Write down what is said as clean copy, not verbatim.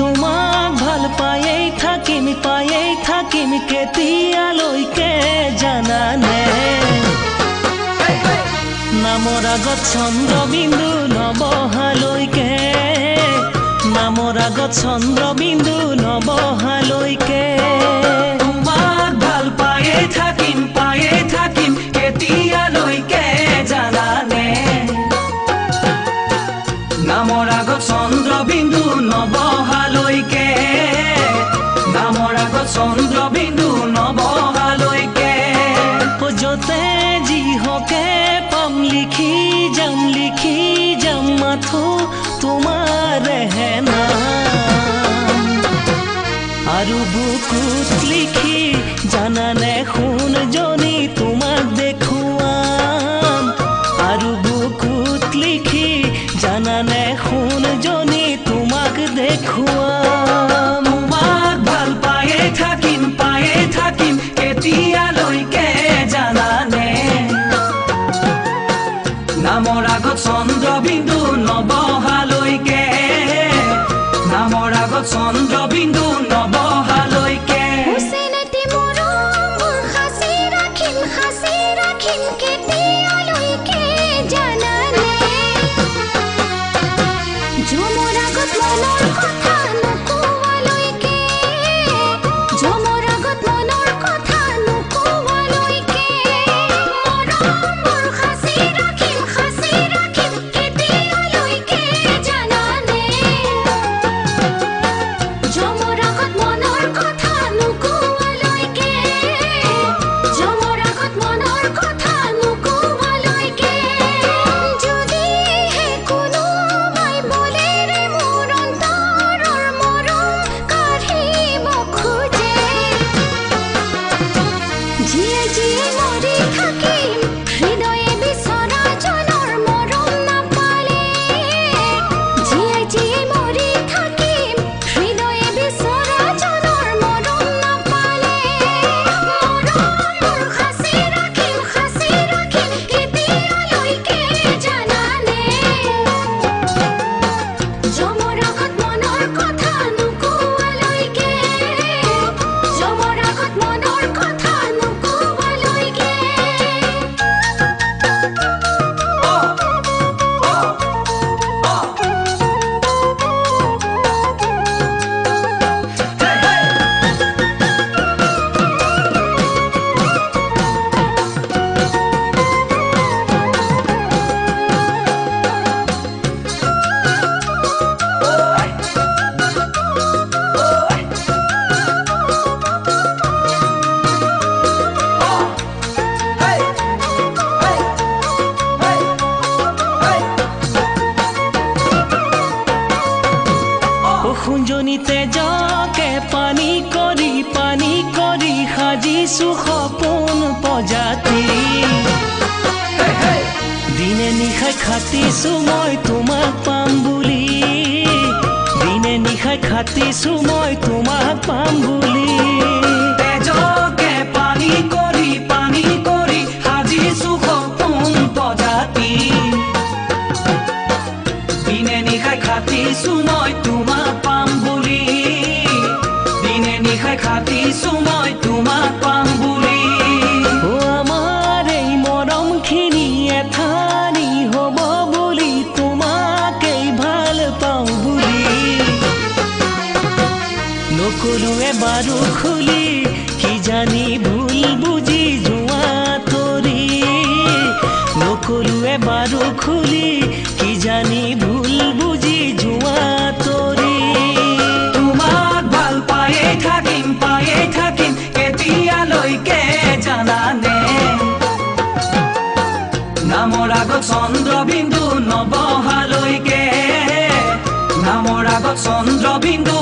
তোমাক ভাল পায়েই থাকিম কেতিয়ালৈকে জানানে নামৰ আগত চন্দ্ৰবিন্দু নবহালৈকে নামৰ আগত চন্দ্ৰবিন্দু নবহালৈকে তোমাক ভাল পায়েই থাকিম কেতিয়ালৈকে জানানে নামৰ আগত চন্দ্ৰবিন্দু নবহালৈকে নামৰ আগত চন্দ্ৰবিন্দু নবহালৈকে যতে যি হকে পাম লিখি যাম মাথো তোমাৰেহে নাম আৰু বুকুত লিখি জানানে সোণজনী তোমাক দেখুৱাম আৰু বুকুত লিখি জানানে সোণজনী তোমাক দেখুৱাম তোমাক ভাল পায়েই থাকিম কেতিয়ালৈকে জানানে নামৰ আগত চন্দ্ৰবিন্দু নবহালৈকে নামৰ আগত চন্দ্ৰবিন্দু নবহালৈকে সোণজনীতে জকে পানী কৰি সাজিছো সপোন প্ৰজাতি দিনে নিশাই খাটিছো মই তোমাক পাম বুলি দিনে নিশাই খাটিছো মই তোমাক পাম বুলি তেজকে পানী কৰি সাজিছো সপোন প্ৰজাতি দিনে নিশাই খাটিছো মই তোমাক পাম বুলি দিনে নিশাই খাটিছো মই তোমাক পাম বুলি আমাৰ এই মৰমখিনি এথানি হ'ব বুলি তোমাকেই ভাল পাওঁ বুলি নকলোৱে বাৰু খুলি কি জানি ভুল বুজি যোৱা তৰি নকলোৱে বাৰু খুলি কি জানি ভুল বুজি যোৱা তৰি তোমাক ভাল পায়েই থাকিম কেতিয়ালৈকে জানানে নামৰ আগত চন্দ্ৰবিন্দু নবহালৈকে নামৰ আগত চন্দ্ৰবিন্দু